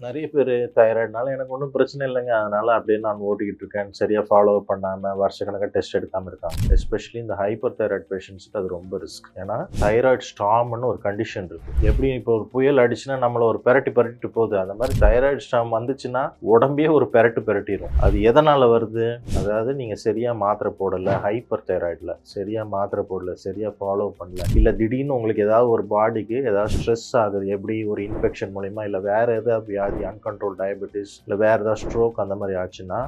நிறைய பேர் தைராய்டுனால எனக்கு ஒன்றும் பிரச்சனை இல்லைங்க, அதனால அப்படியே நான் ஓட்டிக்கிட்டு இருக்கேன், சரியாக ஃபாலோ பண்ணாமல் வருஷக்கணக்காக டெஸ்ட் எடுக்காமல் இருக்காங்க. எஸ்பெஷலி இந்த ஹைப்பர் தைராய்டு பேஷண்ட்ஸுக்கு அது ரொம்ப ரிஸ்க். ஏன்னா தைராய்டு ஸ்டாம்னு ஒரு கண்டிஷன் இருக்குது. எப்படி இப்போ ஒரு புயல் அடிச்சுன்னா நம்மளை ஒரு பெரட்டிட்டு போகுது, அந்த மாதிரி தைராய்டு ஸ்டாம் வந்துச்சுன்னா உடம்பே ஒரு பெரட்டிடும். அது எதனால் வருது? அதாவது நீங்கள் சரியாக மாத்திரை போடலை, ஹைப்பர் தைராய்டில் சரியாக மாத்திரை போடலை, சரியாக ஃபாலோ பண்ணல, இல்லை திடீர்னு உங்களுக்கு ஏதாவது ஒரு பாடிக்கு ஏதாவது ஸ்ட்ரெஸ் ஆகுது, எப்படி ஒரு இன்ஃபெக்ஷன் மூலிமா, இல்லை வேறு ஏதாவது வியாதி, அன்கண்ட்ரோல் டயபெட்டிஸ், இல்லை வேறு ஏதாவது ஸ்ட்ரோக் அந்த மாதிரி ஆச்சுன்னா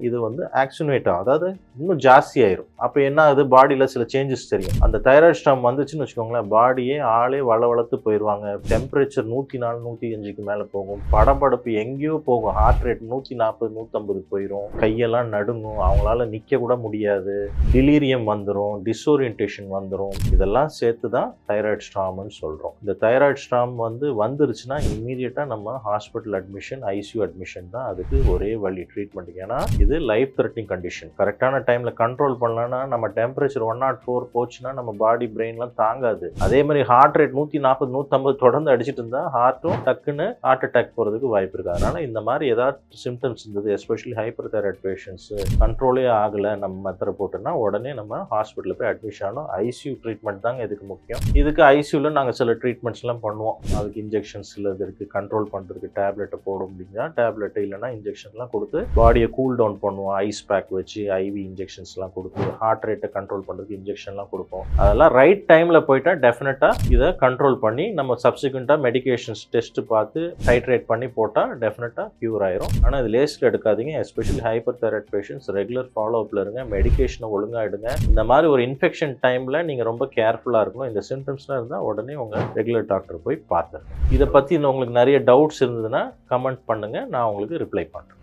இது வந்து ஆக்சினேட் ஆகும், அதாவது இன்னும் ஜாஸ்தி ஆயிரும். அப்போ என்ன ஆகுது, பாடியில் சில சேஞ்சஸ் தெரியும். அந்த தைராய்டு ஸ்டாம் வந்துச்சுன்னு வச்சுக்கோங்களேன், பாடியே ஆளே வளவளத்து போயிடுவாங்க. டெம்பரேச்சர் 104 105க்கு மேலே போகும், படபடப்பு எங்கேயோ போகும், ஹார்ட் ரேட் 140 150 போயிடும், கையெல்லாம் நடுங்கும், அவங்களால நிற்க கூட முடியாது, டிலீரியம் வந்துடும், டிஸ்ஓரியன்டேஷன் வந்துடும். இதெல்லாம் சேர்த்து தான் தைராய்டு ஸ்டாம்னு சொல்கிறோம். இந்த தைராய்டு ஸ்டாம் வந்துருச்சுன்னா இம்மீடியட்டாக நம்ம ஹாஸ்பிட்டல் அட்மிஷன், ஐசியூ அட்மிஷன் தான் அதுக்கு ஒரே வழி ட்ரீட்மெண்ட்டுக்கு. ஏன்னா இது லைஃப் த்ரெட்னிங் கண்டிஷன். கரெக்டான டைமில் கண்ட்ரோல் பண்ணலன்னா நம்ம டெம்பரேச்சர் 104 போச்சுன்னா நம்ம பாடி பிரெயின்லாம் தாங்காது. அதே மாதிரி ஹார்ட் ரேட் 140 150 தொடர்ந்து அடிச்சுட்டு இருந்தால் ஹார்ட்டும் டக்குன்னு ஹார்ட் அட்டாக் போகிறதுக்கு வாய்ப்பு இருக்குது. அதனால் இந்த மாதிரி ஏதாவது சிம்டம்ஸ் இருந்தது, எஸ்பெஷலி ஹைப்பர் தைராய்டு பேஷண்ட்ஸ் கண்ட்ரோலே ஆகலை, நம்ம மாத்திரை போட்டோம்னா உடனே நம்ம ஹாஸ்பிட்டலில் போய் அட்மிஷன் ஆகணும். ஐசியூ ட்ரீட்மெண்ட் தாங்க இதுக்கு முக்கியம். இதுக்கு ஐசியூவில் நாங்கள் சில ட்ரீட்மெண்ட்ஸ்லாம் பண்ணுவோம். அதுக்கு இன்ஜெக்ஷன்ஸ் இருக்குது, கண்ட்ரோல் பண்ணுறதுக்கு டேப்லெட்டை போட முடிஞ்சா டேப்லெட்டு, இல்லைனா இன்ஜெக்ஷன்லாம் கொடுத்து பாடியை கூல் டவுன் பண்ணுவோம். ஐஸ் பேக் வச்சு ஐவி இன்ஜெக்ஷன்ஸ்லாம் கொடுத்து ஹார்ட் ரேட்டை கண்ட்ரோல் பண்ணுறதுக்கு இன்ஜெக்ஷன்லாம் கொடுப்போம். அதெல்லாம் ரைட் டைமில் போயிட்டால் டெஃபினட்டாக இதை கண்ட்ரோல் பண்ணி நம்ம சப்சிக்வெண்ட்டாக மெடிக்கேஷன்ஸ் டெஸ்ட்டு பார்த்து டைட்ரேட் பண்ணி போட்டால் டெஃபினட்டாக க்யூர் ஆயிரும். ஆனால் இது லேஸ்ட்டில் எடுக்காதீங்க. Especially hyper thyroid patients regular follow அப்பில் இருங்க, மெடிக்கேஷனை ஒழுங்காக எடுங்க. இந்த மாதிரி ஒரு இன்ஃபெக்ஷன் டைமில் நீங்கள் ரொம்ப கேர்ஃபுல்லாக இருக்கணும். இந்த சிம்டம்ஸ்லாம் இருந்தால் உடனே உங்கள் ரெகுலர் டாக்டர் போய் பார்த்துருங்க. இதை பற்றி உங்களுக்கு நிறைய டவுட்ஸ் இருந்ததுன்னா கமெண்ட் பண்ணுங்கள், நான் உங்களுக்கு ரிப்ளை பண்ணுறேன்.